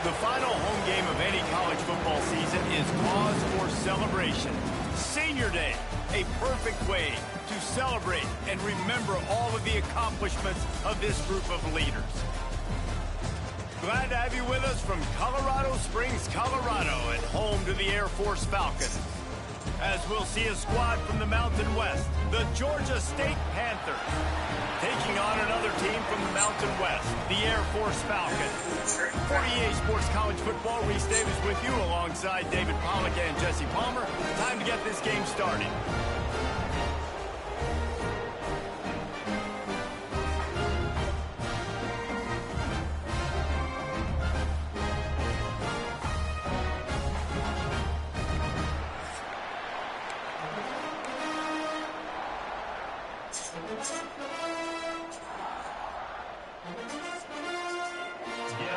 The final home game of any college football season is cause for celebration. Senior Day, a perfect way to celebrate and remember all of the accomplishments of this group of leaders. Glad to have you with us from Colorado Springs, Colorado, and home to the Air Force Falcons. As we'll see a squad from the Mountain West, the Georgia State Panthers, taking on another team from the Mountain West, the Air Force Falcons. For EA Sports College Football, Reese Davis with you alongside David Pollack and Jesse Palmer. Time to get this game started.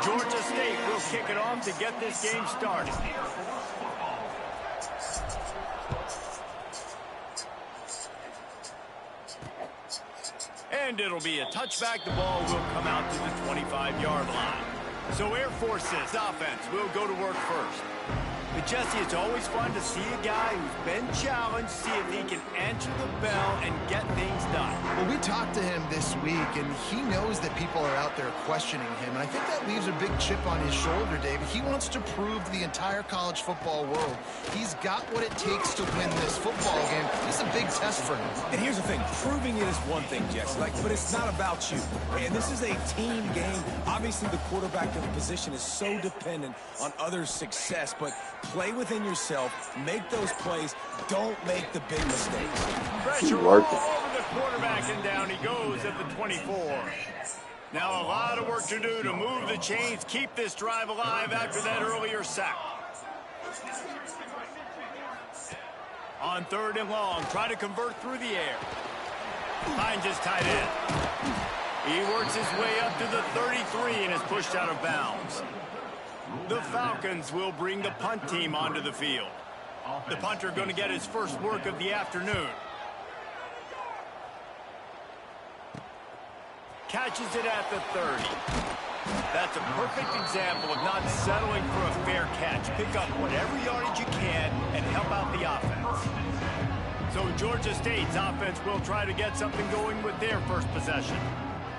Georgia State will kick it off to get this game started. And it'll be a touchback. The ball will come out to the 25-yard line. So Air Force's offense will go to work first. But Jesse, it's always fun to see a guy who's been challenged, see if he can answer the bell and get things done. Well, we talked to him this week, and he knows that people are out there questioning him. And I think that leaves a big chip on his shoulder, David. He wants to prove to the entire college football world he's got what it takes to win this football game. This is a big test for him. And here's the thing. Proving it is one thing, Jesse, but it's not about you. And this is a team game. Obviously, the quarterback position is so dependent on others' success, but play within yourself, make those plays, don't make the big mistakes. Pressure all over the quarterback, and down he goes at the 24. Now a lot of work to do to move the chains, keep this drive alive after that earlier sack. On 3rd and long, try to convert through the air. Finds his tight end. He works his way up to the 33 and is pushed out of bounds. The Falcons will bring the punt team onto the field. The punter going to get his first work of the afternoon. Catches it at the 30. That's a perfect example of not settling for a fair catch. Pick up whatever yardage you can and help out the offense. So Georgia State's offense will try to get something going with their first possession.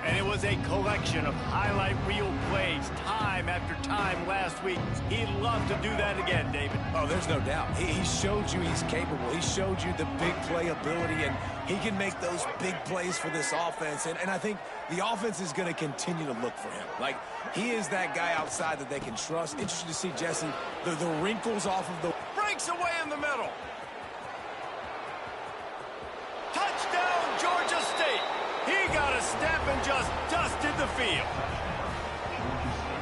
And it was a collection of highlight reel plays time after time last week. He'd love to do that again, David. Oh, there's no doubt. He showed you he's capable. He showed you the big play ability, and he can make those big plays for this offense. And I think the offense is going to continue to look for him. Like, he is that guy outside that they can trust. Interesting to see, Jesse, the wrinkles off of the... Breaks away in the middle. Touchdown, Georgia State. He got a step and just dusted the field.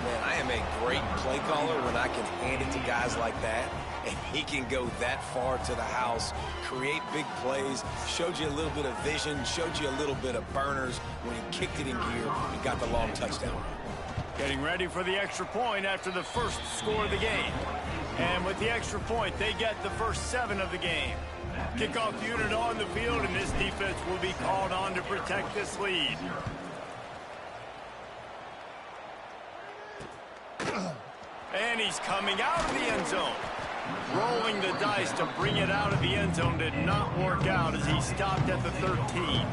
Man, I am a great play caller when I can hand it to guys like that. And he can go that far to the house, create big plays, showed you a little bit of vision, showed you a little bit of burners when he kicked it in gear and got the long touchdown. Getting ready for the extra point after the first score of the game. And with the extra point, they get the first 7 of the game. Kickoff unit on the field, and this defense will be called on to protect this lead. And he's coming out of the end zone. Rolling the dice to bring it out of the end zone did not work out as he stopped at the 13.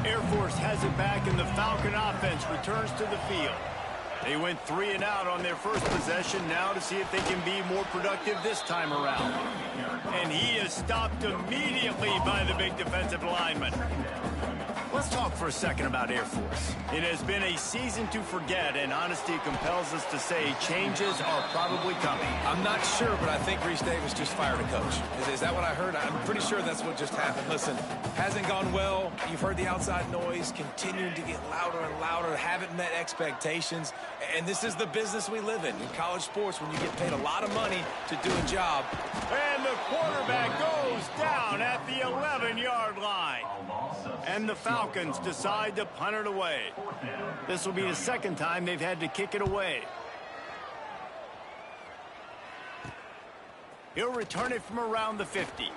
Air Force has it back, and the Falcon offense returns to the field. They went 3 and out on their first possession, now to see if they can be more productive this time around. And he is stopped immediately by the big defensive lineman. Let's talk for a second about Air Force. It has been a season to forget, and honesty compels us to say changes are probably coming. I'm not sure, but I think Reese Davis just fired a coach. Is that what I heard? I'm pretty sure that's what just happened. Listen, hasn't gone well. You've heard the outside noise, continuing to get louder and louder, haven't met expectations. And this is the business we live in college sports, when you get paid a lot of money to do a job. And the quarterback goes down at the 11-yard line. And the Falcons decide to punt it away. This will be the second time they've had to kick it away. He'll return it from around the 50.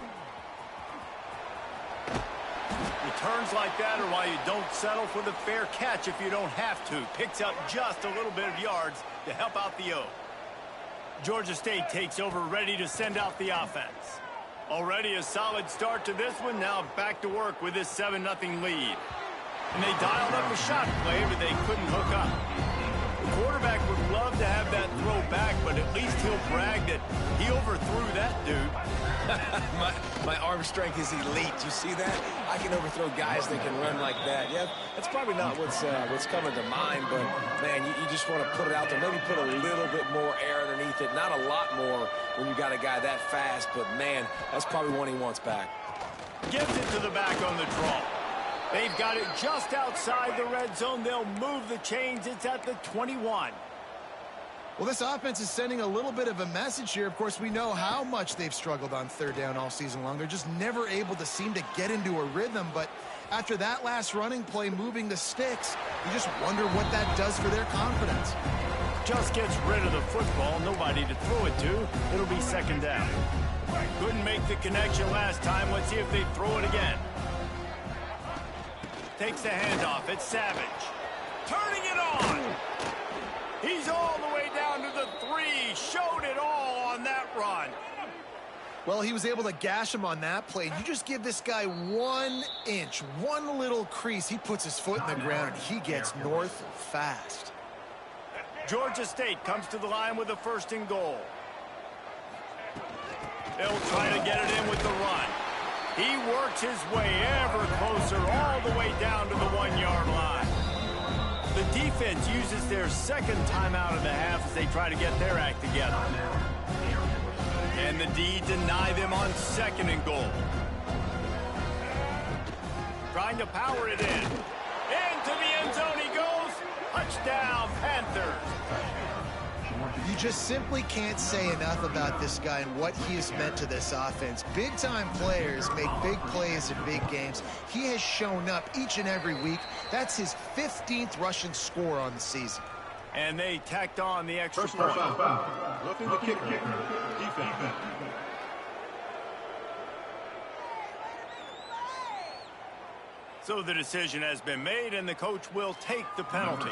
Returns like that are why you don't settle for the fair catch if you don't have to. Picks up just a little bit of yards to help out the O. Georgia State takes over, ready to send out the offense. Already a solid start to this one. Now back to work with this 7-0 lead. And they dialed up a shot play, but they couldn't hook up. The quarterback would love to have that throw back, but at least he'll brag that he overthrew that dude. my arm strength is elite. You see that? I can overthrow guys that can run like that. Yeah, that's probably not what's coming to mind, but, man, you just want to put it out there. Maybe put a little bit more air underneath it. Not a lot more when you got a guy that fast, but, man, that's probably one he wants back. Gives it to the back on the draw. They've got it just outside the red zone. They'll move the chains. It's at the 21. Well, this offense is sending a little bit of a message here. Of course, we know how much they've struggled on third down all season long. They're just never able to seem to get into a rhythm. But after that last running play, moving the sticks, you just wonder what that does for their confidence. Just gets rid of the football. Nobody to throw it to. It'll be second down. Couldn't make the connection last time. Let's see if they throw it again. Takes the handoff. It's Savage. Turning it on. He's all the way down to the 3. Showed it all on that run. Well, he was able to gash him on that play. You just give this guy 1 inch, one little crease. He puts his foot in the ground, and he gets north fast. Georgia State comes to the line with a 1st and goal. They'll try to get it in with the run. He works his way ever closer, all the way down to the 1-yard line. The defense uses their second timeout of the half as they try to get their act together. And the D deny them on 2nd and goal. Trying to power it in. Into the end zone he goes. Touchdown, Panthers. You just simply can't say enough about this guy and what he has meant to this offense. Big-time players make big plays in big games. He has shown up each and every week. That's his 15th rushing score on the season. And they tacked on the extra First point. foul. Looking the kicker. Defense. So the decision has been made, and the coach will take the penalty.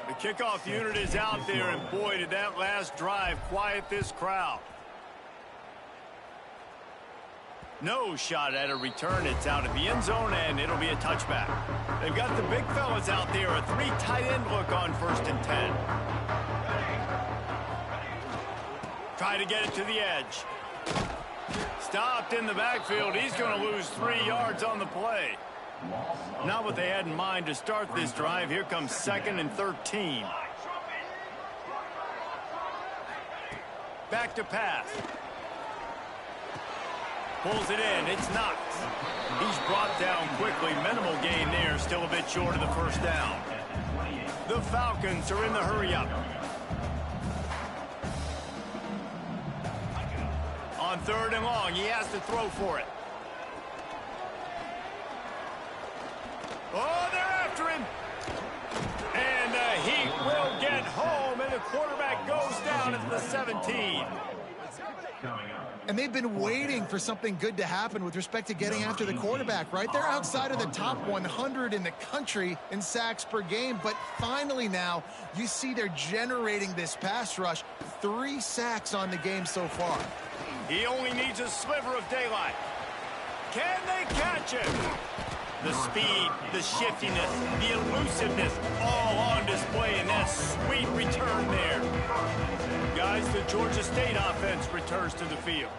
The kickoff unit is out there, and boy, did that last drive quiet this crowd. No shot at a return. It's out of the end zone, and it'll be a touchback. They've got the big fellas out there. A 3 tight end look on 1st and 10. Try to get it to the edge. Stopped in the backfield. He's going to lose 3 yards on the play. Not what they had in mind to start this drive. Here comes 2nd and 13. Back to pass. Pulls it in. It's Knox. He's brought down quickly. Minimal gain there. Still a bit short of the 1st down. The Falcons are in the hurry-up. On 3rd and long, he has to throw for it. Oh, they're after him. And the Heat will get home, and the quarterback goes down at the 17. And they've been waiting for something good to happen with respect to getting after the quarterback, right? They're outside of the top 100 in the country in sacks per game, but finally now you see they're generating this pass rush. 3 sacks on the game so far. He only needs a sliver of daylight. Can they catch him? The speed, the shiftiness, the elusiveness, all on display in that sweet return there. Guys, the Georgia State offense returns to the field.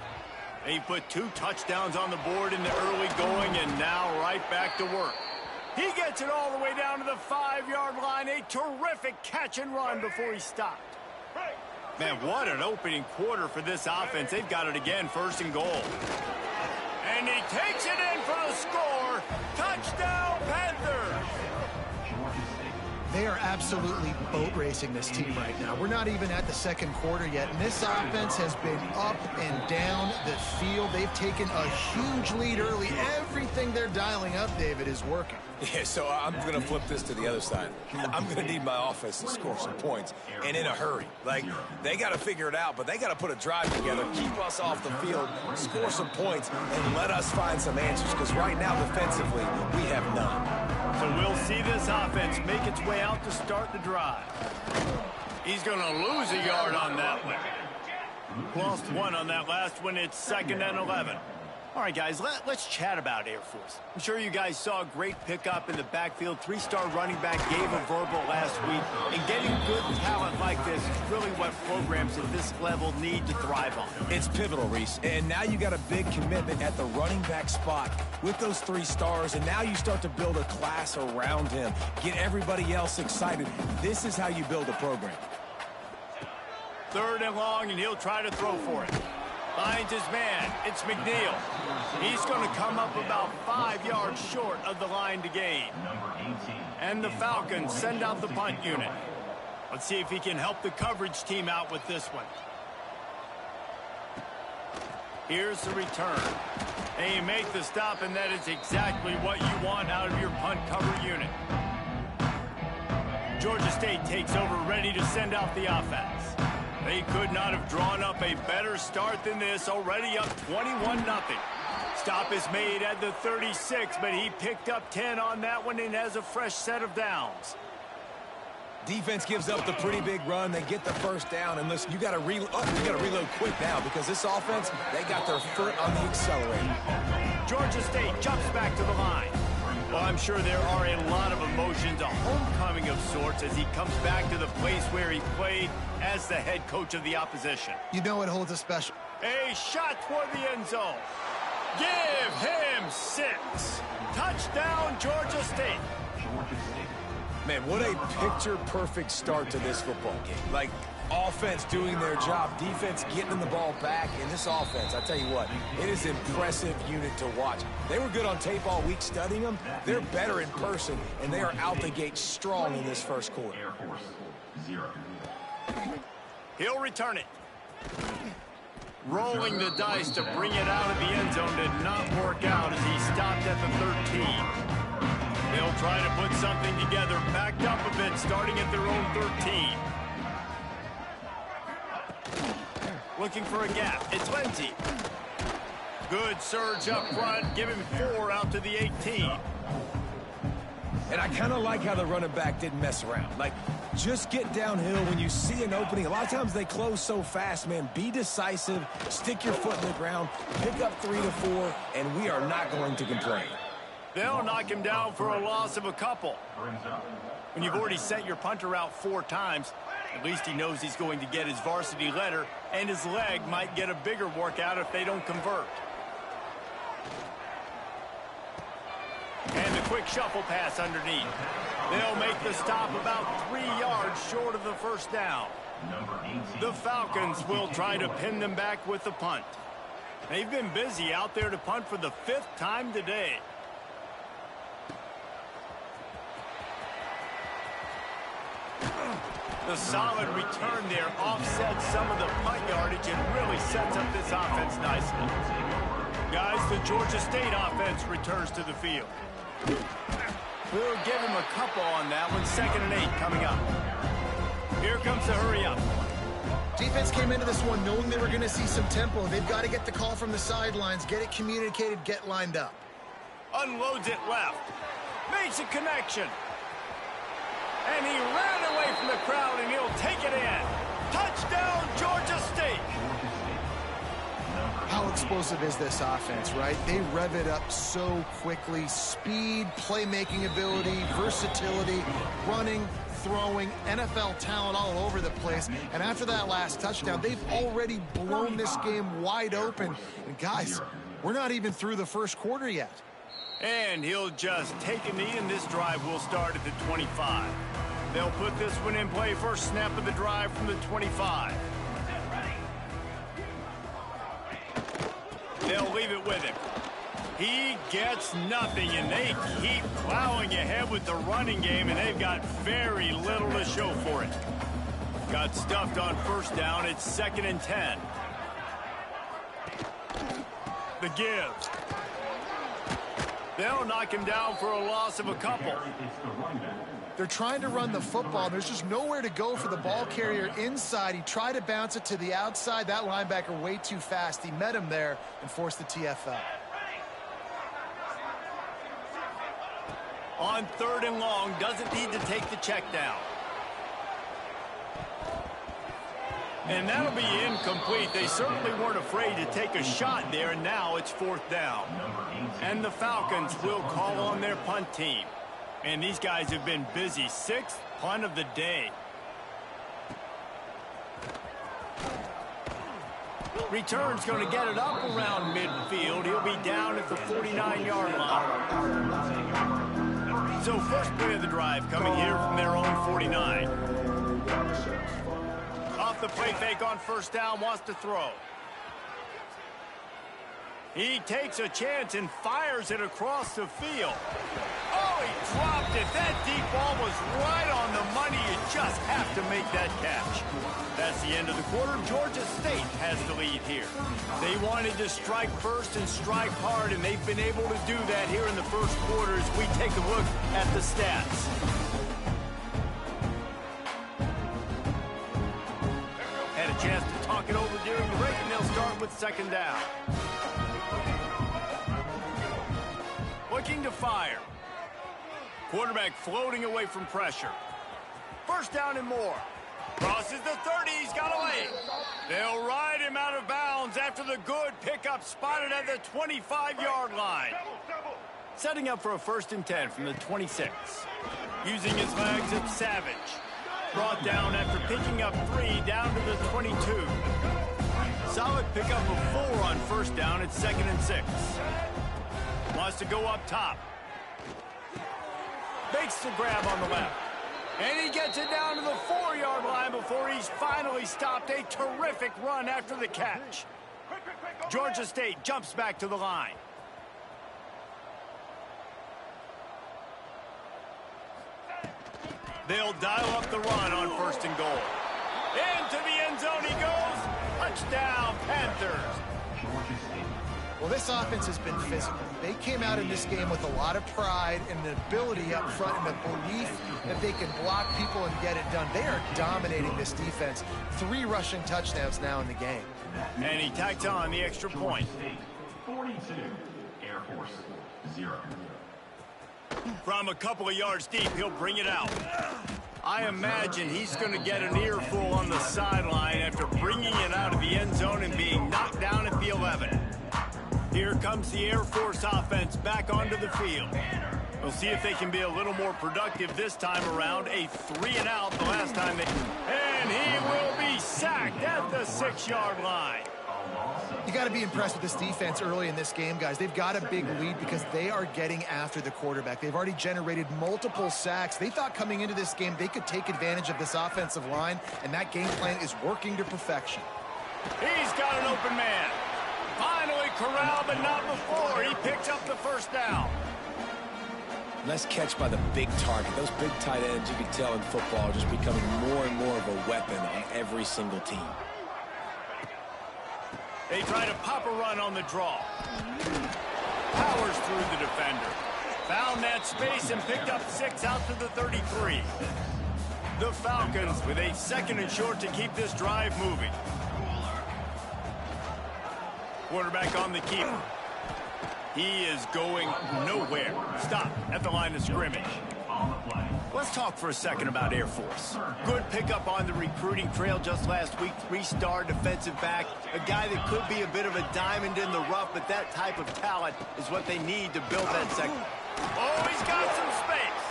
They put 2 touchdowns on the board in the early going, and now right back to work. He gets it all the way down to the 5-yard line. A terrific catch and run before he stopped. Man, what an opening quarter for this offense. They've got it again, 1st and goal. And he takes it in for the score. Touchdown, Panthers! They are absolutely boat racing this team right now. We're not even at the 2nd quarter yet, and this offense has been up and down the field. They've taken a huge lead early. Everything they're dialing up, David, is working. Yeah, so I'm going to flip this to the other side. I'm going to need my offense to score some points, and in a hurry. Like, they got to figure it out, but they got to put a drive together, keep us off the field, score some points, and let us find some answers, because right now, defensively, we have none. So we'll see this offense make its way out to start the drive. He's going to lose a yard on that one. Lost one on that last one. It's 2nd and 11. All right, guys, let's chat about Air Force. I'm sure you guys saw a great pickup in the backfield. 3-star running back gave a verbal last week. And getting good talent like this is really what programs at this level need to thrive on. It's pivotal, Reese. And now you got a big commitment at the running back spot with those 3 stars. And now you start to build a class around him. Get everybody else excited. This is how you build a program. 3rd and long, and he'll try to throw for it. Finds his man. It's McNeil. He's going to come up about 5 yards short of the line to gain. And the Falcons send out the punt unit. Let's see if he can help the coverage team out with this one. Here's the return. And you make the stop, and that is exactly what you want out of your punt cover unit. Georgia State takes over, ready to send out the offense. They could not have drawn up a better start than this, already up 21-0. Stop is made at the 36, but he picked up 10 on that one and has a fresh set of downs. Defense gives up the pretty big run. They get the 1st down, and listen, you got to reload quick now because this offense, they got their foot on the accelerator. Georgia State jumps back to the line. Well, I'm sure there are a lot of emotions, a homecoming of sorts, as he comes back to the place where he played as the head coach of the opposition. You know it holds a special. A shot toward the end zone. Give him 6. Touchdown, Georgia State. Man, what a picture-perfect start to this football game. Like, offense doing their job, defense getting them the ball back. In this offense, I tell you what, it is an impressive unit to watch. They were good on tape all week studying them. They're better in person, and they are out the gate strong in this 1st quarter. Air Force 0. He'll return it. Rolling the dice to bring it out of the end zone did not work out as he stopped at the 13. They'll try to put something together, backed up a bit, starting at their own 13. Looking for a gap. It's Lindsey. Good surge up front. Give him 4 out to the 18. And I kind of like how the running back didn't mess around. Like, just get downhill when you see an opening. A lot of times they close so fast, man. Be decisive. Stick your foot in the ground. Pick up 3 to 4, and we are not going to complain. They'll knock him down for a loss of a couple. When you've already sent your punter out 4 times, at least he knows he's going to get his varsity letter, and his leg might get a bigger workout if they don't convert. And the quick shuffle pass underneath. They'll make the stop about 3 yards short of the 1st down. The Falcons will try to pin them back with the punt. They've been busy out there to punt for the 5th time today. The solid return there offsets some of the punt yardage and really sets up this offense nicely. Guys, the Georgia State offense returns to the field. We'll give him a couple on that one. 2nd and 8 coming up. Here comes the hurry up. Defense came into this one knowing they were going to see some tempo. They've got to get the call from the sidelines, get it communicated, get lined up. Unloads it left. Makes a connection. And he ran away from the crowd, and he'll take it in. Touchdown, Georgia State. How explosive is this offense, right? They rev it up so quickly. Speed, playmaking ability, versatility, running, throwing, NFL talent all over the place. And after that last touchdown, they've already blown this game wide open. And guys, we're not even through the 1st quarter yet. And he'll just take a knee, and this drive will start at the 25. They'll put this one in play. First snap of the drive from the 25. They'll leave it with him. He gets nothing, and they keep plowing ahead with the running game, and they've got very little to show for it. Got stuffed on 1st down. It's 2nd and 10. The give. They'll knock him down for a loss of a couple. They're trying to run the football. There's just nowhere to go for the ball carrier inside. He tried to bounce it to the outside. That linebacker way too fast. He met him there and forced the TFL. On 3rd and long, doesn't need to take the check down. And that'll be incomplete. They certainly weren't afraid to take a shot there, and now it's 4th down. And the Falcons will call on their punt team. And these guys have been busy. 6th punt of the day. Return's going to get it up around midfield. He'll be down at the 49-yard line. So first play of the drive coming here from their own 49. Off the play fake on 1st down, wants to throw. He takes a chance and fires it across the field. Oh, he dropped it. That deep ball was right on the money. You just have to make that catch. That's the end of the quarter. Georgia State has the lead here. They wanted to strike first and strike hard, and they've been able to do that here in the first quarter as we take a look at the stats. Had a chance to talk it over during the break, and they'll start with 2nd down. Looking to fire. Quarterback floating away from pressure. 1st down and more. Crosses the 30. He's got away. They'll ride him out of bounds after the good pickup spotted at the 25-yard line. Setting up for a 1st and 10 from the 26. Using his legs, it's Savage. Brought down after picking up 3 down to the 22. Solid pickup of 4 on 1st down. It's 2nd and 6. Wants to go up top. Makes the grab on the left. And he gets it down to the 4-yard line before he's finally stopped. A terrific run after the catch. Georgia State jumps back to the line. They'll dial up the run on 1st and goal. Into the end zone he goes. Touchdown, Panthers. Well, this offense has been physical. They came out in this game with a lot of pride and the ability up front and the belief that they can block people and get it done. They are dominating this defense. 3 rushing touchdowns now in the game. And he tacked on the extra point. 42, Air Force 0. From a couple of yards deep, he'll bring it out. I imagine he's going to get an earful on the sideline after bringing it out of the end zone and being knocked down at the 11. Here comes the Air Force offense back onto the field. We'll see if they can be a little more productive this time around. A 3-and-out the last time they... And he will be sacked at the 6-yard line. You got to be impressed with this defense early in this game, guys. They've got a big lead because they are getting after the quarterback. They've already generated multiple sacks. They thought coming into this game they could take advantage of this offensive line, and that game plan is working to perfection. He's got an open man. Finally corralled, but not before. He picks up the 1st down. Nice catch by the big target. Those big tight ends, you can tell in football, are just becoming more and more of a weapon on every single team. They try to pop a run on the draw. Powers through the defender. Found that space and picked up 6 out to the 33. The Falcons with a 2nd and short to keep this drive moving. Quarterback on the keeper. He is going nowhere. Stop at the line of scrimmage. Let's talk for a second about Air Force. Good pickup on the recruiting trail just last week. 3-star defensive back. A guy that could be a bit of a diamond in the rough, but that type of talent is what they need to build that second. Oh, he's got some space.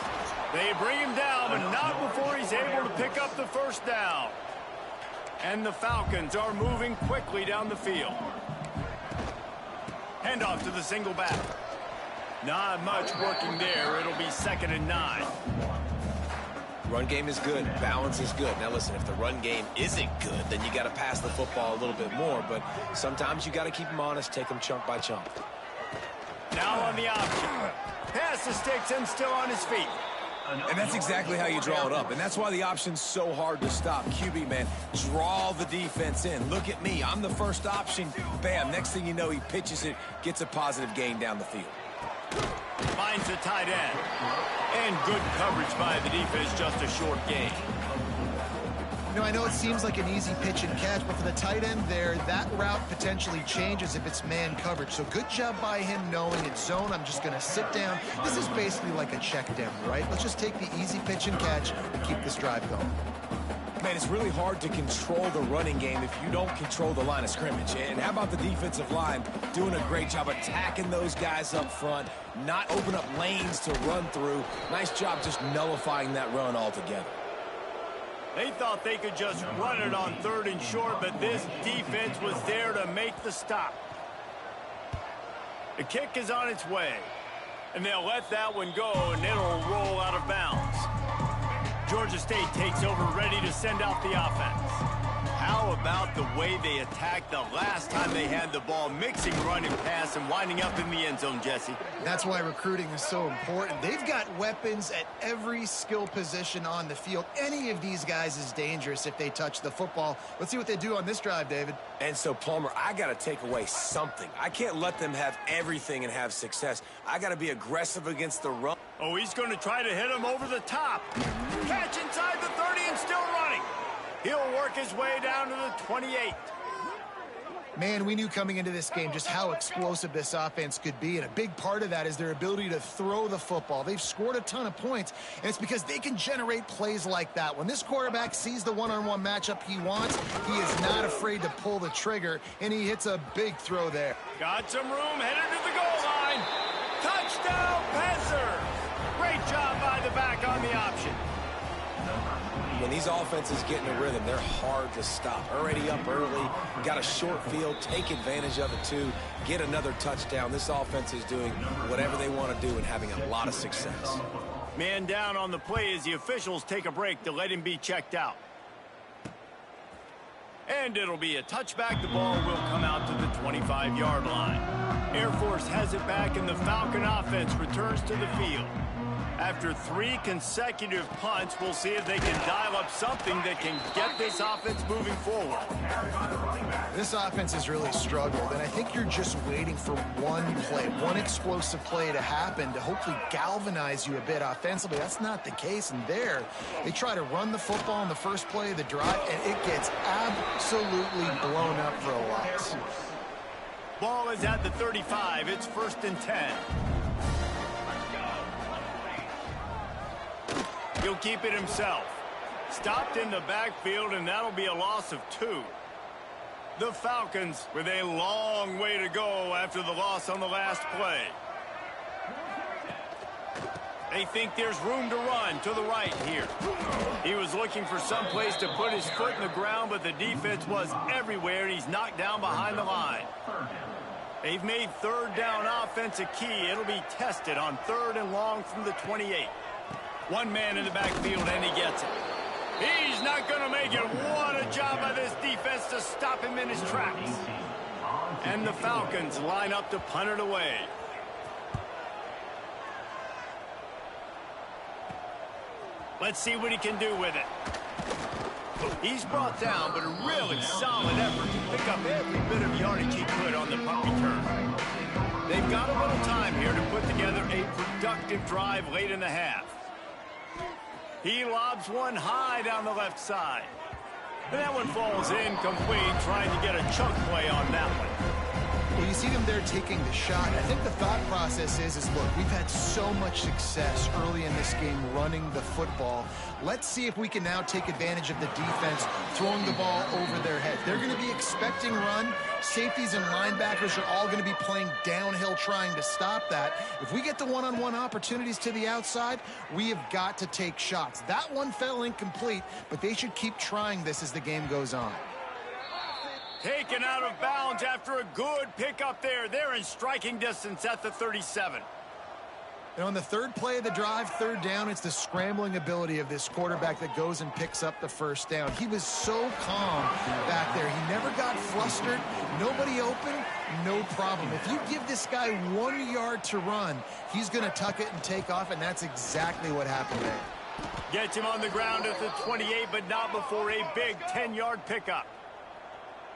They bring him down, but not before he's able to pick up the 1st down. And the Falcons are moving quickly down the field. Handoff to the single back. Not much working there. It'll be 2nd and 9. Run game is good. Balance is good. Now, listen, if the run game isn't good, then you got to pass the football a little bit more. But sometimes you got to keep them honest, take them chunk by chunk. Now on the option. Pass the sticks and still on his feet. And that's exactly how you draw it up. And that's why the option's so hard to stop. QB, man, draw the defense in. Look at me. I'm the first option. Bam. Next thing you know, he pitches it, gets a positive gain down the field. Finds the tight end. And good coverage by the defense, just a short gain. You know, I know it seems like an easy pitch and catch, but for the tight end there, that route potentially changes if it's man coverage. So good job by him knowing it's zone. I'm just going to sit down. This is basically like a check down, right? Let's just take the easy pitch and catch and keep this drive going. Man, it's really hard to control the running game if you don't control the line of scrimmage. And how about the defensive line doing a great job attacking those guys up front, not open up lanes to run through. Nice job just nullifying that run altogether. They thought they could just run it on 3rd and short, but this defense was there to make the stop. The kick is on its way, and they'll let that one go, and it'll roll out of bounds. Georgia State takes over, ready to send out the offense. How about the way they attacked the last time they had the ball, mixing run and pass and winding up in the end zone, Jesse? That's why recruiting is so important. They've got weapons at every skill position on the field. Any of these guys is dangerous if they touch the football. Let's see what they do on this drive, David. And so, Plummer, I got to take away something. I can't let them have everything and have success. I got to be aggressive against the run. Oh, he's going to try to hit him over the top. Catch inside the 30 and still running. He'll work his way down to the 28. Man, we knew coming into this game just how explosive this offense could be, and a big part of that is their ability to throw the football. They've scored a ton of points, and it's because they can generate plays like that. When this quarterback sees the one-on-one matchup he wants, he is not afraid to pull the trigger, and he hits a big throw there. Got some room, headed to the goal line. Touchdown, Passer. Great job by the back on the option. When these offenses get in a rhythm, they're hard to stop. Already up early, got a short field, take advantage of it too, get another touchdown. This offense is doing whatever they want to do and having a lot of success. Man down on the play as the officials take a break to let him be checked out. And it'll be a touchback. The ball will come out to the 25-yard line. Air Force has it back, and the Falcon offense returns to the field. After 3 consecutive punts, we'll see if they can dial up something that can get this offense moving forward. This offense has really struggled, and I think you're just waiting for one play, one explosive play to happen to hopefully galvanize you a bit offensively. That's not the case, and there, they try to run the football in the first play of the drive, and it gets absolutely blown up for a loss. Ball is at the 35. It's 1st and 10. He'll keep it himself. Stopped in the backfield, and that'll be a loss of 2. The Falcons with a long way to go after the loss on the last play. They think there's room to run to the right here. He was looking for some place to put his foot in the ground, but the defense was everywhere, and he's knocked down behind the line. They've made 3rd down offense a key. It'll be tested on 3rd and long from the 28. One man in the backfield, and he gets it. He's not going to make it. What a job by this defense to stop him in his tracks. And the Falcons line up to punt it away. Let's see what he can do with it. He's brought down, but a really solid effort to pick up every bit of yardage he could on the punt return. They've got a little time here to put together a productive drive late in the half. He lobs one high down the left side. And that one falls incomplete, trying to get a chunk play on that one. Well, you see them there taking the shot. I think the thought process is look, we've had so much success early in this game running the football. Let's see if we can now take advantage of the defense throwing the ball over their head. They're going to be expecting run. Safeties and linebackers are all going to be playing downhill trying to stop that. If we get the one-on-one opportunities to the outside, we have got to take shots. That one fell incomplete, but they should keep trying this as the game goes on. Taken out of bounds after a good pickup there. They're in striking distance at the 37. And on the 3rd play of the drive, 3rd down, it's the scrambling ability of this quarterback that goes and picks up the 1st down. He was so calm back there. He never got flustered. Nobody open, no problem. If you give this guy 1 yard to run, he's going to tuck it and take off, and that's exactly what happened there. Gets him on the ground at the 28, but not before a big 10-yard pickup.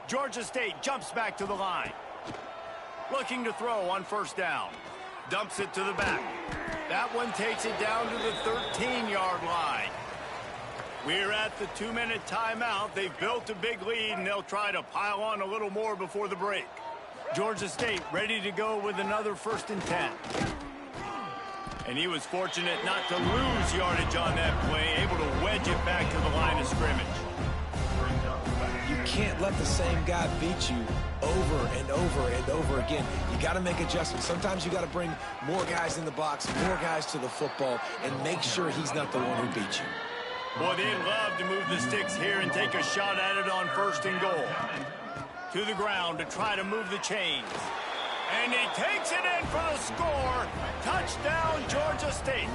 Georgia State jumps back to the line. Looking to throw on 1st down. Dumps it to the back. That one takes it down to the 13-yard line. We're at the 2-minute timeout. They've built a big lead, and they'll try to pile on a little more before the break. Georgia State ready to go with another 1st and 10. And he was fortunate not to lose yardage on that play, able to wedge it back to the line of scrimmage. can't let the same guy beat you over and over and over again. You got to make adjustments. Sometimes you got to bring more guys in the box, more guys to the football, and make sure he's not the one who beat you. Boy, they'd love to move the sticks here and take a shot at it on 1st and goal. To the ground to try to move the chains. And he takes it in for the score. Touchdown, Georgia State.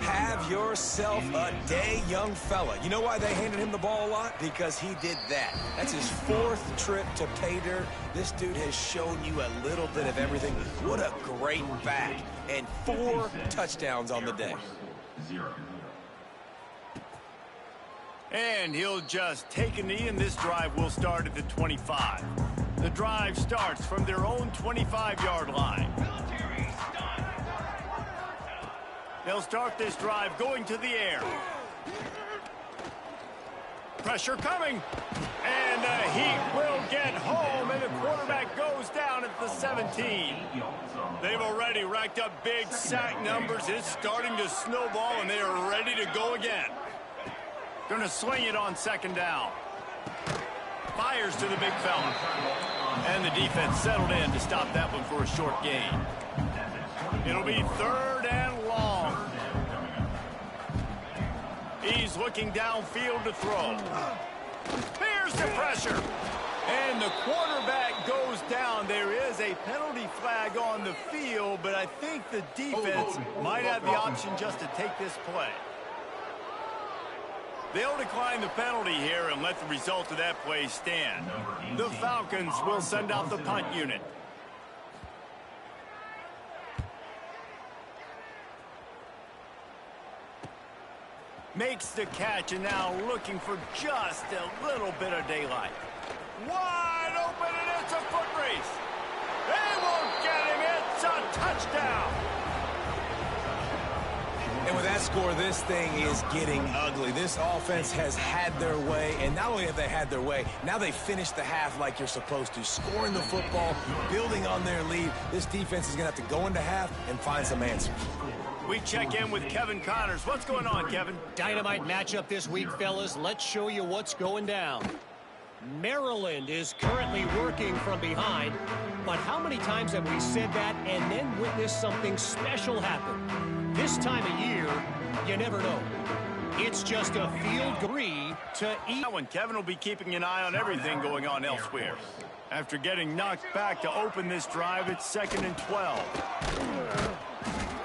Have yourself a day, young fella. You know why they handed him the ball a lot? Because he did that. That's his 4th trip to pay dirt. This dude has shown you a little bit of everything. What a great back. And 4 touchdowns on the day. 0. And he'll just take a knee, and this drive will start at the 25. The drive starts from their own 25-yard line. They'll start this drive going to the air. Pressure coming. And the Heat will get home, and the quarterback goes down at the 17. They've already racked up big sack numbers. It's starting to snowball, and they are ready to go again. Going to swing it on 2nd down. Fires to the big fella. And the defense settled in to stop that one for a short gain. It'll be 3rd and long. He's looking downfield to throw. Here's the pressure. And the quarterback goes down. There is a penalty flag on the field, but I think the defense might have the option just to take this play. They'll decline the penalty here and let the result of that play stand. The Falcons will send out the punt unit. Makes the catch, and now looking for just a little bit of daylight. Wide open, and it's a foot race. They won't get him. It's a touchdown. And with that score, this thing is getting ugly. This offense has had their way, and not only have they had their way, now they finished the half like you're supposed to, scoring the football, building on their lead. This defense is going to have to go into half and find some answers. We check in with Kevin Connors. What's going on, Kevin? Dynamite matchup this week, fellas. Let's show you what's going down. Maryland is currently working from behind, but how many times have we said that and then witnessed something special happen? This time of year, you never know. It's just a field goal to eat. That one, Kevin will be keeping an eye on everything going on elsewhere. After getting knocked back to open this drive, it's 2nd and 12.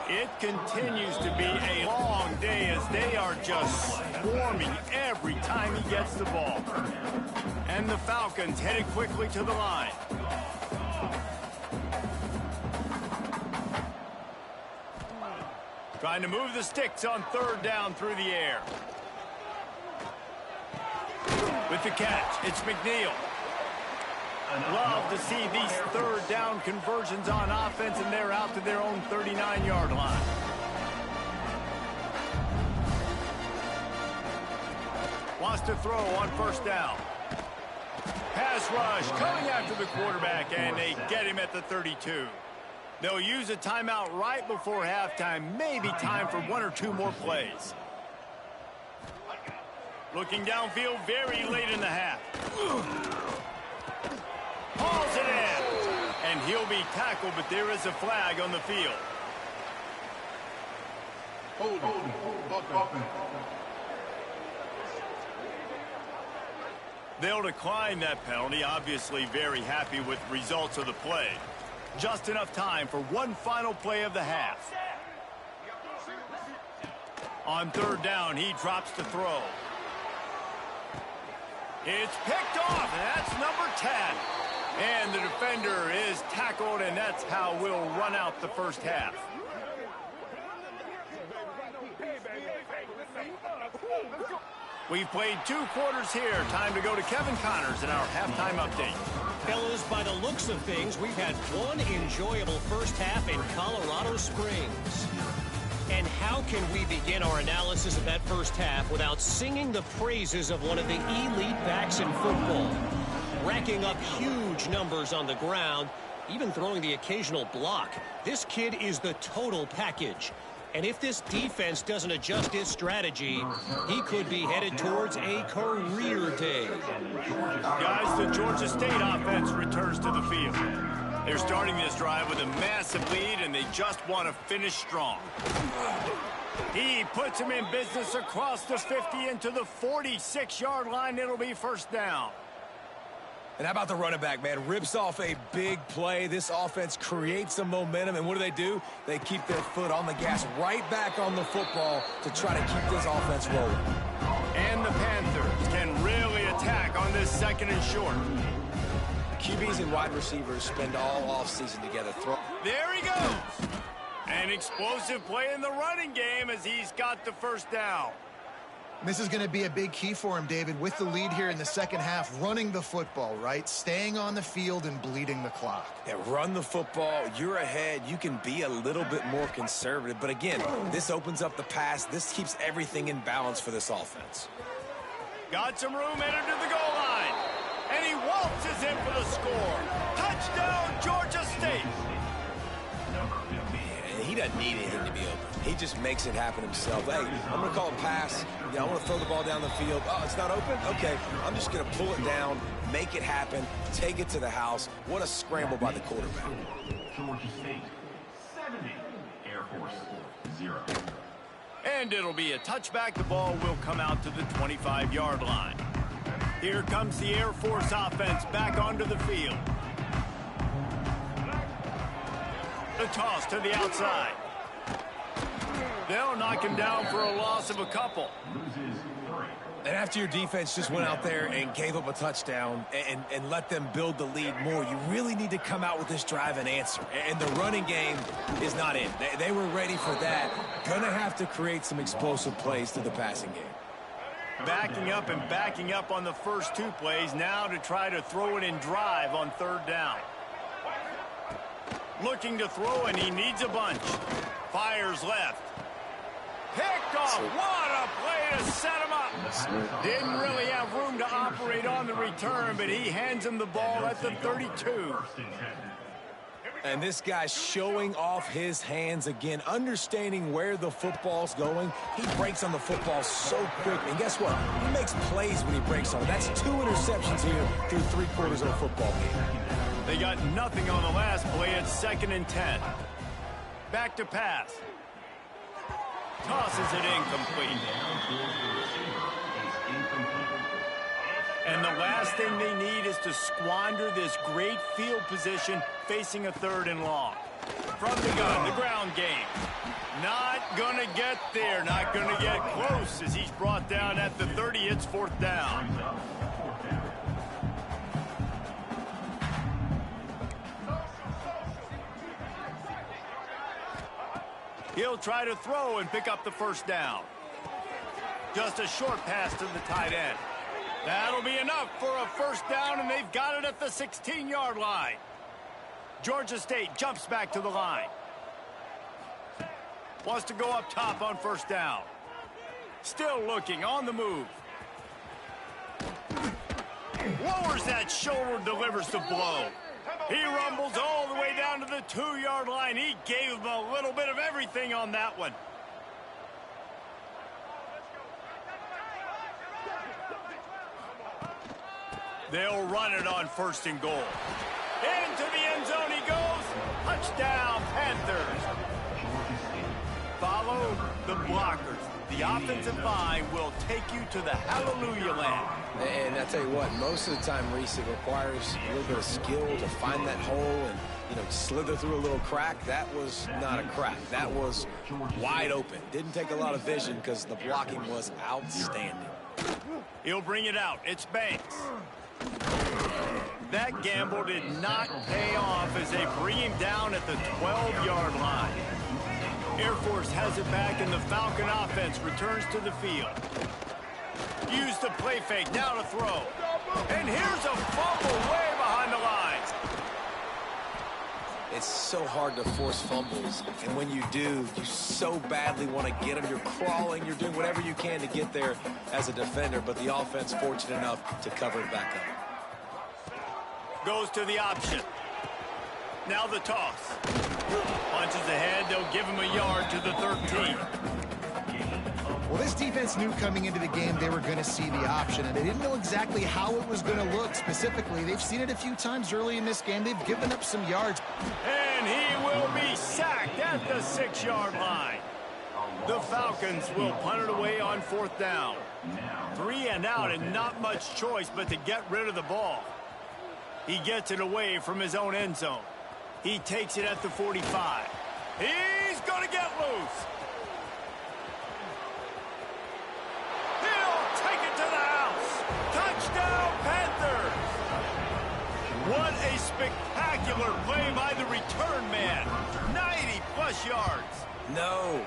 It continues to be a long day as they are just swarming every time he gets the ball. And the Falcons headed quickly to the line. Trying to move the sticks on 3rd down through the air. With the catch, it's McNeil. Love to see these 3rd down conversions on offense, and they're out to their own 39-yard line. Wants to throw on 1st down. Pass rush coming after the quarterback, and they get him at the 32. They'll use a timeout right before halftime. Maybe time for 1 or 2 more plays. Looking downfield very late in the half. Hauls it in. And he'll be tackled, but there is a flag on the field. They'll decline that penalty. Obviously very happy with the results of the play. Just enough time for one final play of the half. On 3rd down, he drops to throw. It's picked off, and that's number 10. And the defender is tackled, and that's how we'll run out the first half. We've played 2 quarters here. Time to go to Kevin Connors in our halftime update. Fellas, by the looks of things, we've had one enjoyable first half in Colorado Springs. And how can we begin our analysis of that first half without singing the praises of one of the elite backs in football? Racking up huge numbers on the ground, even throwing the occasional block. This kid is the total package. And if this defense doesn't adjust its strategy, he could be headed towards a career day. Guys, the Georgia State offense returns to the field. They're starting this drive with a massive lead, and they just want to finish strong. He puts him in business across the 50 into the 46-yard line. It'll be first down. And how about the running back, man? Rips off a big play. This offense creates some momentum, and what do? They keep their foot on the gas, right back on the football to try to keep this offense rolling. And the Panthers can really attack on this second and short. QBs and wide receivers spend all offseason together. There he goes. An explosive play in the running game as he's got the first down. This is going to be a big key for him, David, with the lead here in the second half, running the football, right? Staying on the field and bleeding the clock. Yeah, run the football. You're ahead. You can be a little bit more conservative. But again, this opens up the pass. This keeps everything in balance for this offense. Got some room headed to the goal line. And he waltzes in for the score. Touchdown, Georgia State. Man, he doesn't need anything to be open. He just makes it happen himself. Hey, I'm going to call a pass. I want to throw the ball down the field. Oh, it's not open? Okay, I'm just going to pull it down, make it happen, take it to the house. What a scramble by the quarterback. Georgia State, 70. Air Force, 0. And it'll be a touchback. The ball will come out to the 25-yard line. Here comes the Air Force offense back onto the field. The toss to the outside. They'll knock him down for a loss of a couple. And after your defense just went out there and gave up a touchdown and let them build the lead more, you really need to come out with this drive and answer. And the running game is not in. They were ready for that. Gonna have to create some explosive plays through the passing game. Backing up and backing up on the first two plays now to try to throw it in drive on third down. Looking to throw, and he needs a bunch. Fires left. Picked off. What a play to set him up. Didn't really have room to operate on the return, but he hands him the ball at the 32. And this guy's showing off his hands again, understanding where the football's going. He breaks on the football so quick. And guess what? He makes plays when he breaks on it. That's 2 interceptions here through 3/4 of a football game. They got nothing on the last play. It's 2nd and 10. Back to pass. Tosses it incomplete. And the last thing they need is to squander this great field position facing a 3rd and long. From the gun, the ground game. Not going to get there. Not going to get close as he's brought down at the 30. It's 4th down. He'll try to throw and pick up the first down. Just a short pass to the tight end. That'll be enough for a first down, and they've got it at the 16-yard line. Georgia State jumps back to the line. Wants to go up top on first down. Still looking on the move. Lowers that shoulder, delivers the blow. He rumbles all the way down to the 2-yard line. He gave him a little bit of everything on that one. They'll run it on 1st and goal. Into the end zone he goes. Touchdown, Panthers. Follow the blockers. The offensive line will take you to the hallelujah land. And I tell you what, most of the time, Reese, it requires a little bit of skill to find that hole and, slither through a little crack. That was not a crack. That was wide open. Didn't take a lot of vision because the blocking was outstanding. He'll bring it out. It's Banks. That gamble did not pay off as they bring him down at the 12-yard line. Air Force has it back, and the Falcon offense returns to the field. Use the play fake, now to throw. And here's a fumble way behind the lines. It's so hard to force fumbles, and when you do, you so badly want to get them. You're crawling, you're doing whatever you can to get there as a defender, but the offense fortunate enough to cover it back up. Goes to the option. Now the toss. Punches ahead. They'll give him a yard to the 13. Well, this defense knew coming into the game they were going to see the option, and they didn't know exactly how it was going to look specifically. They've seen it a few times early in this game. They've given up some yards. And he will be sacked at the 6-yard line. The Falcons will punt it away on 4th down. 3 and out, and not much choice but to get rid of the ball. He gets it away from his own end zone. He takes it at the 45. He's going to get loose. He'll take it to the house. Touchdown, Panthers. What a spectacular play by the return man. 90-plus yards. No.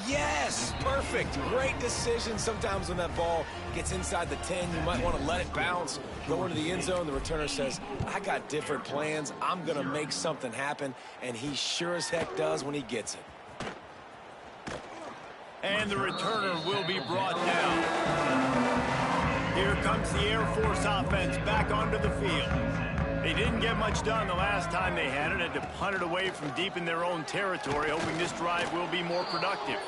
Yes, perfect. Great decision. Sometimes when that ball gets inside the 10, you might want to let it bounce, go into the end zone. The returner says, I got different plans. I'm going to make something happen, and he sure as heck does when he gets it. And the returner will be brought down. Here comes the Air Force offense back onto the field. They didn't get much done the last time they had it. Had to punt it away from deep in their own territory, hoping this drive will be more productive.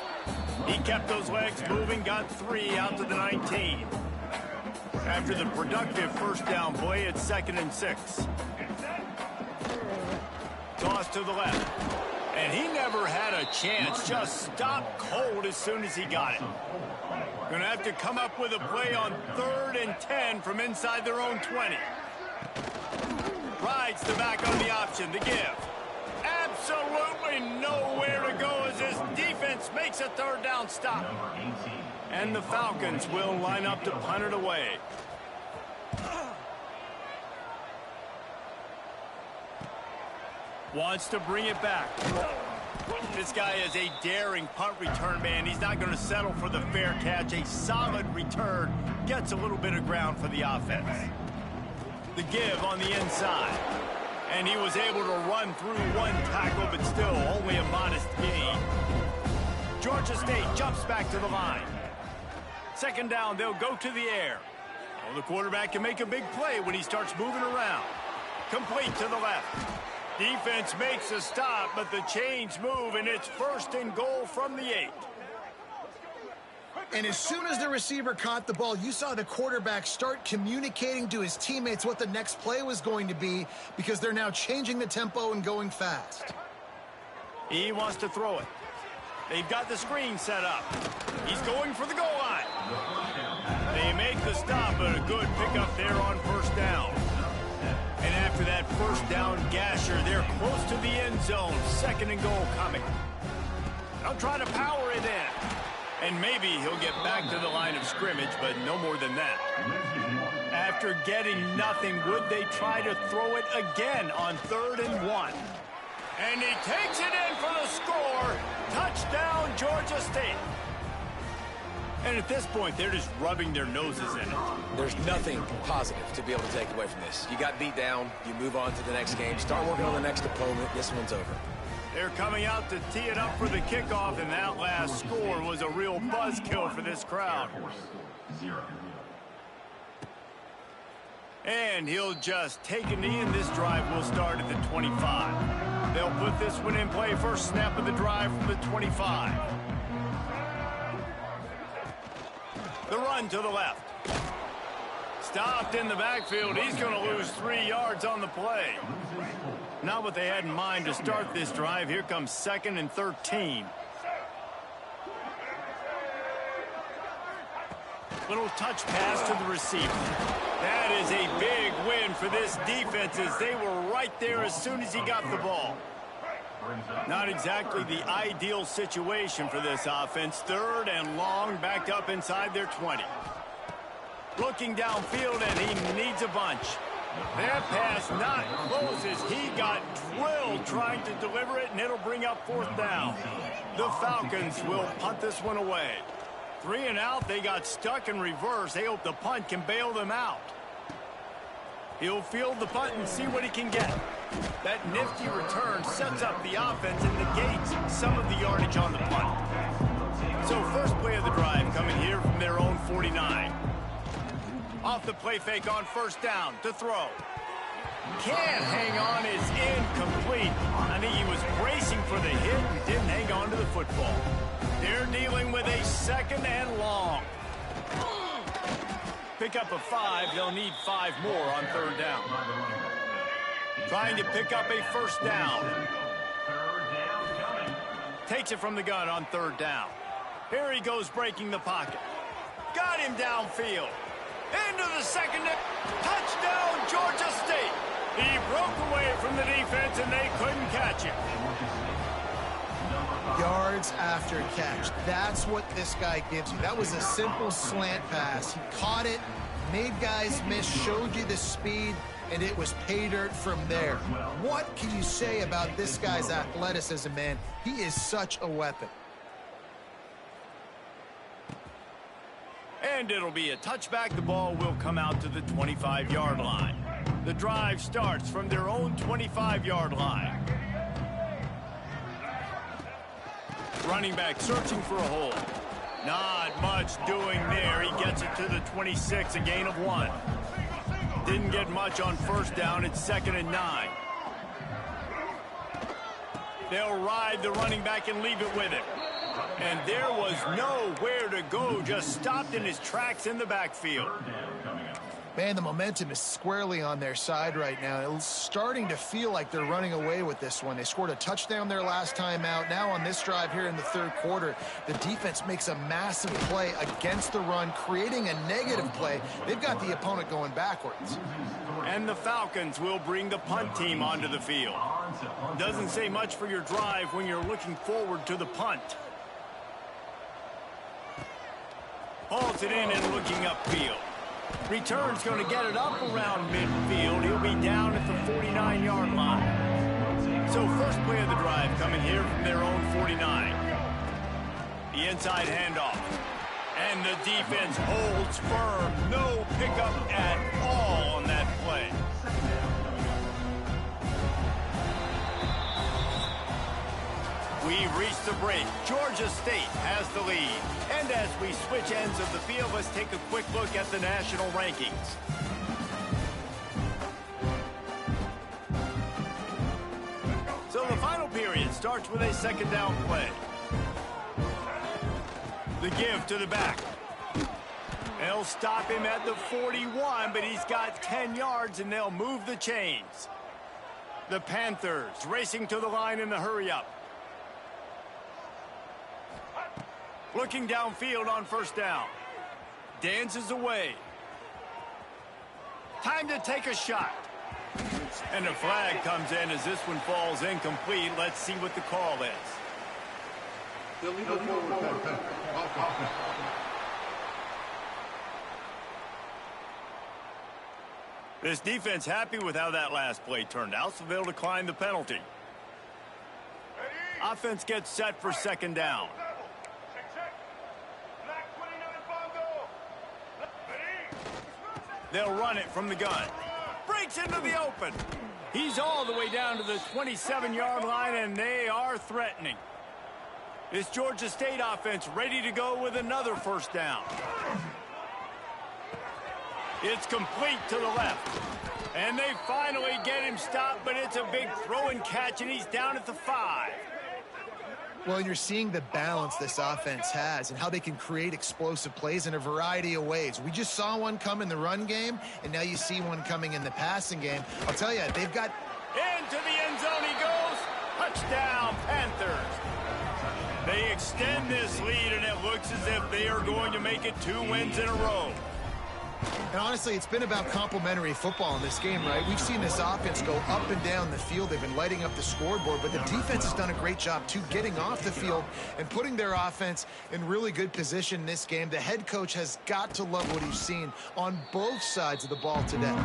He kept those legs moving, got 3 out to the 19. After the productive first down play, it's 2nd and 6. Toss to the left. And he never had a chance. Just stopped cold as soon as he got it. Going to have to come up with a play on 3rd and 10 from inside their own 20. Rides the back on the option, the give. Absolutely nowhere to go as his defense makes a 3rd down stop. And the Falcons will line up to punt it away. Wants to bring it back. This guy is a daring punt return man. He's not going to settle for the fair catch. A solid return gets a little bit of ground for the offense. The give on the inside. And he was able to run through 1 tackle, but still only a modest gain. Georgia State jumps back to the line. 2nd down, they'll go to the air. Well, the quarterback can make a big play when he starts moving around. Complete to the left. Defense makes a stop, but the chains move, and it's 1st and goal from the 8. And as soon as the receiver caught the ball, you saw the quarterback start communicating to his teammates what the next play was going to be, because they're now changing the tempo and going fast. He wants to throw it. They've got the screen set up. He's going for the goal line. They make the stop, but a good pickup there on 1st down. And after that 1st down gasher, they're close to the end zone. 2nd and goal coming. They'll try to power it in. And maybe he'll get back to the line of scrimmage, but no more than that. After getting nothing, would they try to throw it again on 3rd and 1? And he takes it in for the score. Touchdown, Georgia State. And at this point, they're just rubbing their noses in it. There's nothing positive to be able to take away from this. You got beat down, you move on to the next game, start working on the next opponent. This one's over. They're coming out to tee it up for the kickoff, and that last score was a real buzzkill for this crowd. And he'll just take a knee, and this drive will start at the 25. They'll put this one in play. First snap of the drive from the 25. The run to the left. Stopped in the backfield. He's going to lose 3 yards on the play. Not what they had in mind to start this drive. Here comes 2nd and 13. Little touch pass to the receiver. That is a big win for this defense, as they were right there as soon as he got the ball. Not exactly the ideal situation for this offense. 3rd and long, backed up inside their 20. Looking downfield, and he needs a bunch. That pass not close as he got drilled trying to deliver it, and it'll bring up 4th down. The Falcons will punt this one away. 3 and out, they got stuck in reverse. They hope the punt can bail them out. He'll field the punt and see what he can get. That nifty return sets up the offense and negates some of the yardage on the punt. So first play of the drive coming here from their own 49. Off the play fake on 1st down to throw. Can't hang on, is incomplete. I think he was bracing for the hit and didn't hang on to the football. They're dealing with a 2nd and long. Pick up a 5, they'll need 5 more on 3rd down. Trying to pick up a 1st down. Takes it from the gun on 3rd down. Here he goes breaking the pocket. Got him downfield. Into the 2nd. Touchdown, Georgia State. He broke away from the defense and they couldn't catch him. Yards after catch. That's what this guy gives you. That was a simple slant pass. He caught it, made guys miss, showed you the speed, and it was pay dirt from there. What can you say about this guy's athleticism, man? He is such a weapon. And it'll be a touchback. The ball will come out to the 25-yard line. The drive starts from their own 25-yard line. Running back searching for a hole. Not much doing there. He gets it to the 26, a gain of 1. Didn't get much on 1st down. It's 2nd and 9. They'll ride the running back and leave it with him. And there was nowhere to go. Just stopped in his tracks in the backfield. Man, the momentum is squarely on their side right now. It's starting to feel like they're running away with this one. They scored a touchdown their last time out. Now on this drive here in the 3rd quarter, the defense makes a massive play against the run, creating a negative play. They've got the opponent going backwards. And the Falcons will bring the punt team onto the field. Doesn't say much for your drive when you're looking forward to the punt. Hauls it in and looking upfield. Return's going to get it up around midfield. He'll be down at the 49-yard line. So first play of the drive coming here from their own 49. The inside handoff. And the defense holds firm. No pickup at all on that play. We've reached the break. Georgia State has the lead. And as we switch ends of the field, let's take a quick look at the national rankings. So the final period starts with a 2nd down play. The give to the back. They'll stop him at the 41, but he's got 10 yards, and they'll move the chains. The Panthers racing to the line in the hurry-up. Looking downfield on 1st down. Dances away. Time to take a shot. And a flag comes in as this one falls incomplete. Let's see what the call is. Illegal forward pass. Offense. This defense happy with how that last play turned out, so they'll decline the penalty. Offense gets set for 2nd down. They'll run it from the gun. Breaks into the open. He's all the way down to the 27-yard line, and they are threatening. This Georgia State offense ready to go with another 1st down. It's complete to the left. And they finally get him stopped, but it's a big throw and catch, and he's down at the 5. Well, you're seeing the balance this offense has and how they can create explosive plays in a variety of ways. We just saw one come in the run game, and now you see one coming in the passing game. I'll tell you, they've got... Into the end zone he goes. Touchdown, Panthers. They extend this lead, and it looks as if they are going to make it 2 wins in a row. And honestly, it's been about complementary football in this game, right? We've seen this offense go up and down the field. They've been lighting up the scoreboard, but the defense has done a great job, too, getting off the field and putting their offense in really good position in this game. The head coach has got to love what he's seen on both sides of the ball today.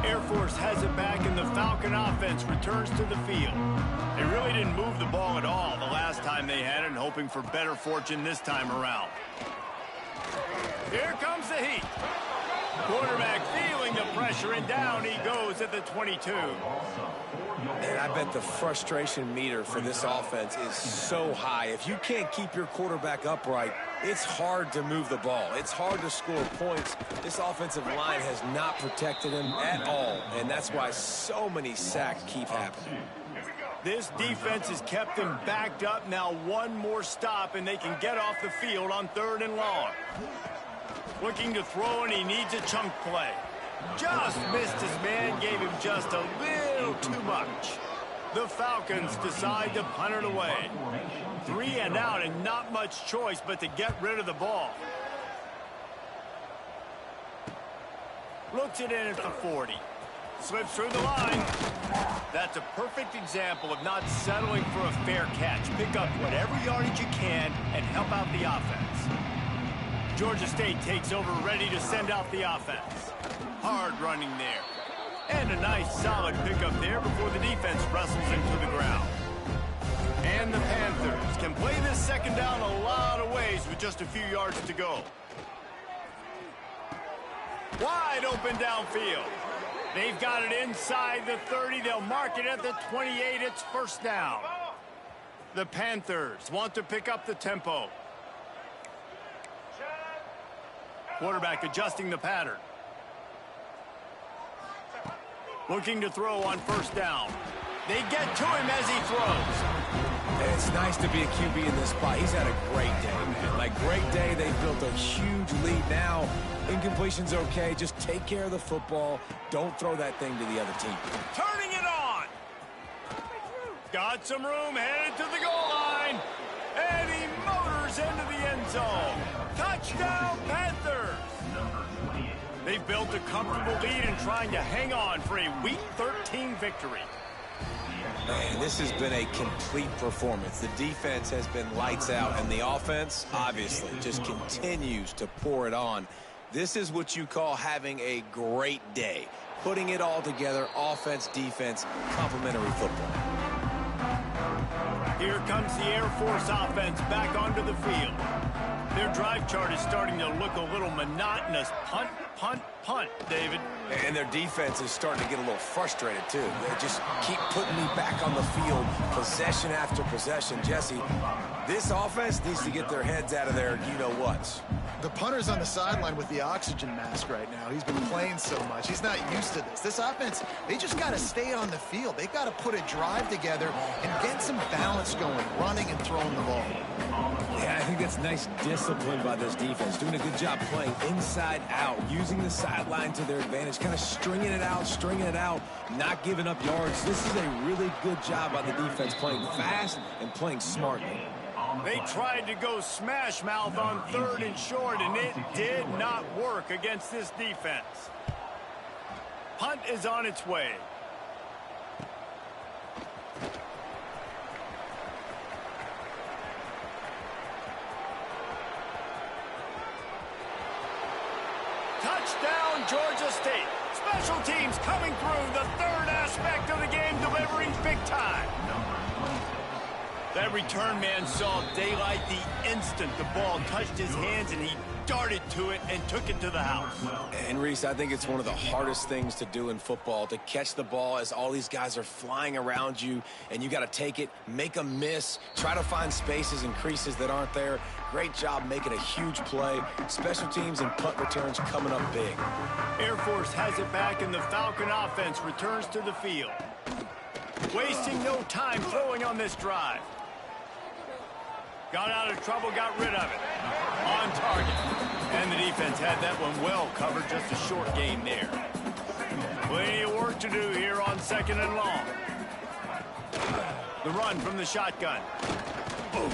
Air Force has it back, and the Falcon offense returns to the field. They really didn't move the ball at all the last time they had it, and hoping for better fortune this time around. Here comes the heat. Quarterback feeling the pressure, and down he goes at the 22. And I bet the frustration meter for this offense is so high. If you can't keep your quarterback upright, it's hard to move the ball. It's hard to score points. This offensive line has not protected him at all, and that's why so many sacks keep happening. This defense has kept them backed up. Now one more stop, and they can get off the field on 3rd and long. Looking to throw, and he needs a chunk play. Just missed his man, gave him just a little too much. The Falcons decide to punt it away. 3 and out, and not much choice but to get rid of the ball. Looks it in at the 40. Slips through the line. That's a perfect example of not settling for a fair catch. Pick up whatever yardage you can and help out the offense. Georgia State takes over, ready to send out the offense. Hard running there. And a nice solid pickup there before the defense wrestles into the ground. And the Panthers can play this second down a lot of ways with just a few yards to go. Wide open downfield. They've got it inside the 30. They'll mark it at the 28. It's first down. The Panthers want to pick up the tempo. Quarterback adjusting the pattern. Looking to throw on first down. They get to him as he throws. It's nice to be a QB in this spot. He's had a great day, man. Like, great day. They've built a huge lead now. Incompletion's okay. Just take care of the football. Don't throw that thing to the other team. Turning it on. Got some room, headed to the goal line. And he motors into the end zone. Touchdown, Panthers. They've built a comfortable lead and trying to hang on for a Week 13 victory. Man, this has been a complete performance. The defense has been lights out, and the offense, obviously, just continues to pour it on. This is what you call having a great day. Putting it all together, offense, defense, complementary football. Here comes the Air Force offense back onto the field. Their drive chart is starting to look a little monotonous. Punt, punt, punt, David. And their defense is starting to get a little frustrated, too. They just keep putting me back on the field, possession after possession. Jesse, this offense needs to get their heads out of their you-know-whats. The punter's on the sideline with the oxygen mask right now. He's been playing so much. He's not used to this. This offense, they just got to stay on the field. They've got to put a drive together and get some balance going, running and throwing the ball. Yeah, I think that's nice discipline by this defense. Doing a good job playing inside out, using the sideline to their advantage, kind of stringing it out, not giving up yards. This is a really good job by the defense, playing fast and playing smartly. They tried to go smash mouth on 3rd and short, and it did not work against this defense. Punt is on its way. Touchdown, Georgia State. Special teams coming through, the 3rd aspect of the game, delivering big time. That return man saw daylight the instant the ball touched his hands, and he darted to it and took it to the house. And, Reese, I think it's one of the hardest things to do in football, to catch the ball as all these guys are flying around you, and you got to take it, make a miss, try to find spaces and creases that aren't there. Great job making a huge play. Special teams and punt returns coming up big. Air Force has it back, and the Falcon offense returns to the field. Wasting no time throwing on this drive. Got out of trouble, got rid of it. On target. And the defense had that one well covered, just a short gain there. Plenty of work to do here on 2nd and long. The run from the shotgun. Boom.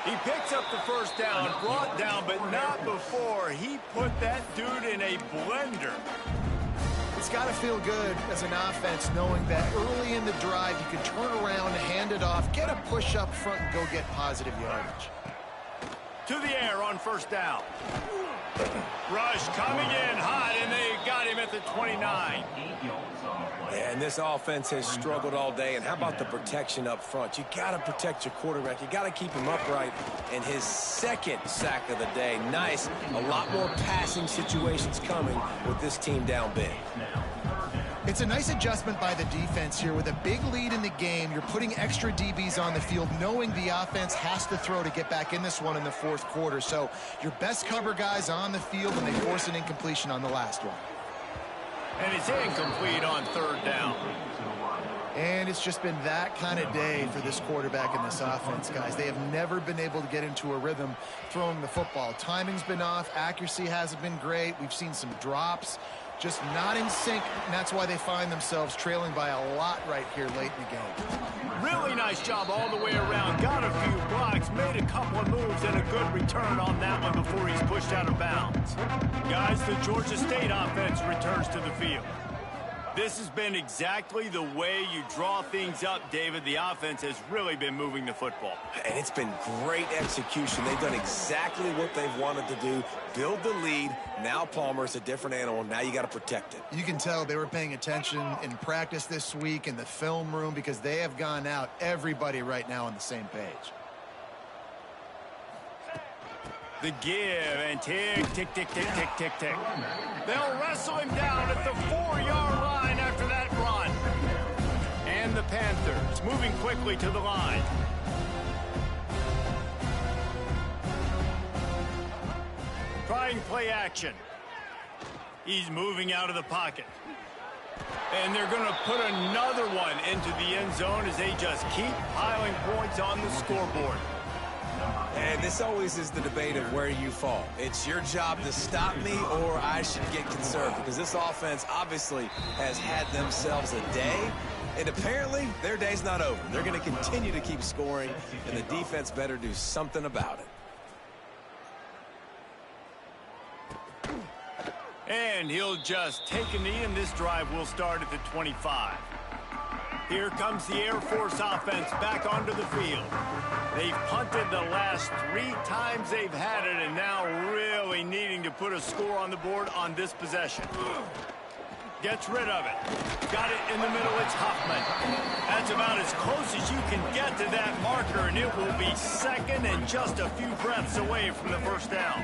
He picks up the first down, brought down, but not before he put that dude in a blender. It's got to feel good as an offense knowing that early in the drive you can turn around, hand it off, get a push up front, and go get positive yardage. To the air on first down. Rush coming in hot, and they got him at the 29. Yeah, and this offense has struggled all day. And how about the protection up front? You got to protect your quarterback. You got to keep him upright. And his second sack of the day. Nice. A lot more passing situations coming with this team down big. It's a nice adjustment by the defense here. With a big lead in the game, you're putting extra DBs on the field, knowing the offense has to throw to get back in this one in the fourth quarter. So your best cover guys on the field, and they force an incompletion on the last one. And it's incomplete on third down. And it's just been that kind of day for this quarterback and this offense, guys. They have never been able to get into a rhythm throwing the football. Timing's been off. Accuracy hasn't been great. We've seen some drops. Just not in sync, and that's why they find themselves trailing by a lot right here late in the game. Really nice job all the way around. Got a few blocks, made a couple of moves, and a good return on that one before he's pushed out of bounds. Guys, the Georgia State offense returns to the field. This has been exactly the way you draw things up, David. The offense has really been moving the football. And it's been great execution. They've done exactly what they've wanted to do. Build the lead. Now Palmer's a different animal. Now you got to protect it. You can tell they were paying attention in practice this week in the film room, because they have gone out, everybody right now on the same page. The give, and tick, tick, tick, tick, tick, tick, tick. They'll wrestle him down at the 4-yard line after that run. And the Panthers moving quickly to the line. Trying play action. He's moving out of the pocket. And they're going to put another one into the end zone as they just keep piling points on the scoreboard. And this always is the debate of where you fall. It's your job to stop me, or I should get conservative, because this offense obviously has had themselves a day, and apparently their day's not over. They're going to continue to keep scoring, and the defense better do something about it. And he'll just take a knee, and this drive will start at the 25. Here comes the Air Force offense back onto the field. They've punted the last 3 times they've had it, and now really needing to put a score on the board on this possession. Gets rid of it. Got it in the middle. It's Huffman. That's about as close as you can get to that marker, and it will be second and just a few breaths away from the first down.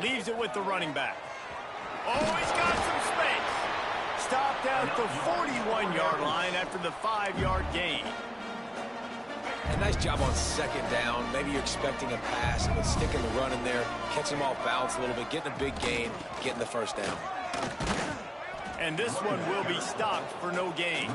Leaves it with the running back. Oh, he's got some space. Stopped at the 41-yard line after the 5-yard gain. A nice job on second down. Maybe you're expecting a pass, but sticking the run in there, catching them off balance a little bit, getting a big gain, getting the first down. And this one will be stopped for no gain.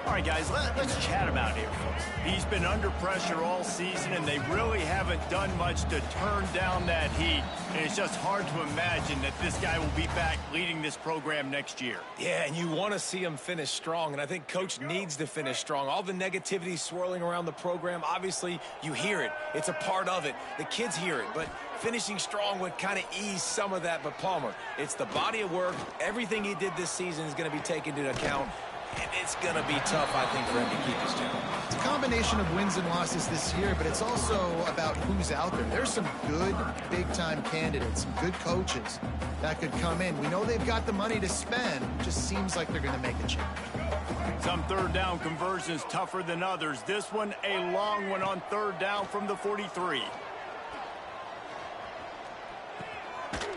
All right, guys, let's chat about Air Force. He's been under pressure all season, and they really haven't done much to turn down that heat. And it's just hard to imagine that this guy will be back leading this program next year. Yeah, and you want to see him finish strong, and I think Coach needs to finish strong. All the negativity swirling around the program, obviously, you hear it. It's a part of it. The kids hear it, but finishing strong would kind of ease some of that. But Palmer, it's the body of work. Everything he did this season is going to be taken into account. And it's going to be tough, I think, for him to keep his job. It's a combination of wins and losses this year, but it's also about who's out there. There's some good big-time candidates, some good coaches that could come in. We know they've got the money to spend. It just seems like they're going to make a change. Some third down conversions tougher than others. This one, a long one on third down from the 43.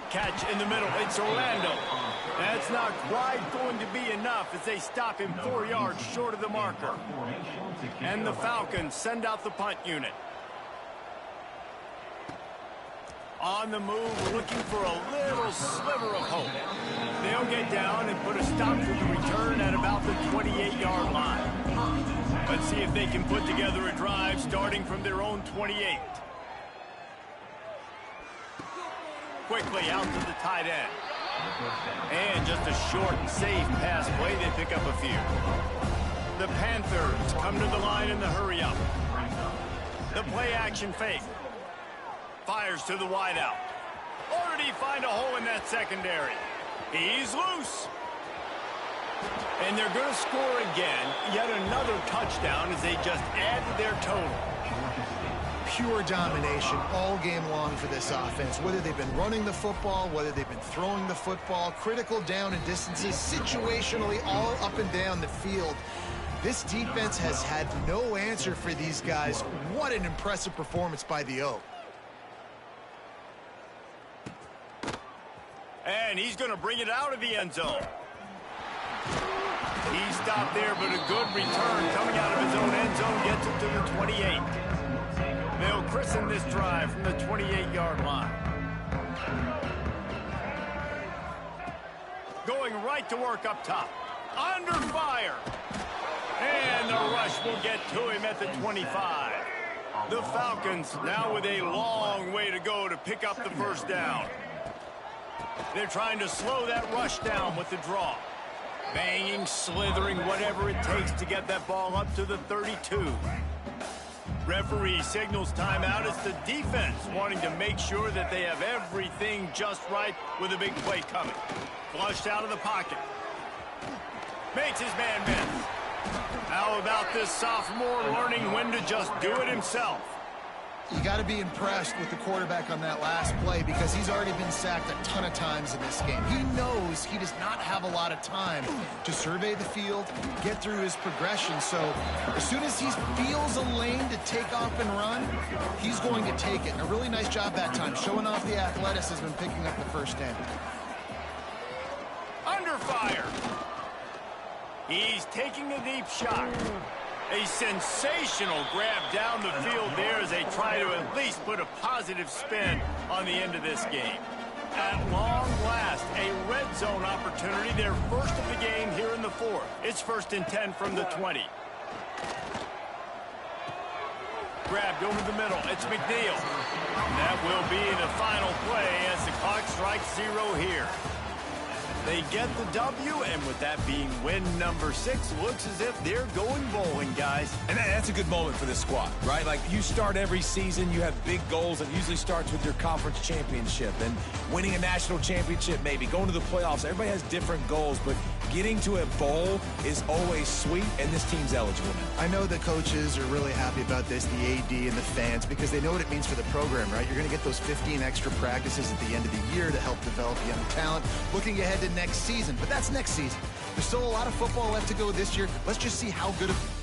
Catch in the middle. It's Orlando. That's not quite going to be enough as they stop him 4 yards short of the marker. And the Falcons send out the punt unit. On the move, looking for a little sliver of hope. They'll get down and put a stop to the return at about the 28-yard line. Let's see if they can put together a drive starting from their own 28. Quickly out to the tight end. And just a short and safe pass play. They pick up a few. The Panthers come to the line in the hurry-up. The play-action fake. Fires to the wideout. Or did he find a hole in that secondary? He's loose. And they're going to score again. Yet another touchdown as they just added their total. Pure domination all game long for this offense. Whether they've been running the football, whether they've been throwing the football, critical down and distances, situationally all up and down the field. This defense has had no answer for these guys. What an impressive performance by the O. And he's going to bring it out of the end zone. He stopped there, but a good return coming out of his own end zone gets it to the 28. They'll christen this drive from the 28-yard line. Going right to work up top. Under fire. And the rush will get to him at the 25. The Falcons now with a long way to go to pick up the first down. They're trying to slow that rush down with the draw. Banging, slithering, whatever it takes to get that ball up to the 32. Referee signals timeout. It's the defense wanting to make sure that they have everything just right with a big play coming. Flushed out of the pocket. Makes his man miss. How about this sophomore learning when to just do it himself? You got to be impressed with the quarterback on that last play because he's already been sacked a ton of times in this game. He knows he does not have a lot of time to survey the field, get through his progression. So as soon as he feels a lane to take off and run, he's going to take it. And a really nice job that time, showing off the athleticism and picking up the first down. Under fire. He's taking a deep shot. A sensational grab down the field there as they try to at least put a positive spin on the end of this game. At long last, a red zone opportunity, their first of the game here in the fourth. It's 1st and 10 from the 20. Grabbed over the middle. It's McNeil. That will be the final play as the clock strikes 0 here. They get the W, and with that being win number 6, looks as if they're going bowling, guys. And that's a good moment for this squad, right? Like, you start every season, you have big goals. It usually starts with your conference championship and winning a national championship, maybe going to the playoffs. Everybody has different goals, but getting to a bowl is always sweet, and this team's eligible now. I know the coaches are really happy about this, the AD and the fans, because they know what it means for the program, right? You're going to get those 15 extra practices at the end of the year to help develop young talent. Looking ahead to next season, but that's next season. There's still a lot of football left to go this year. Let's just see how good of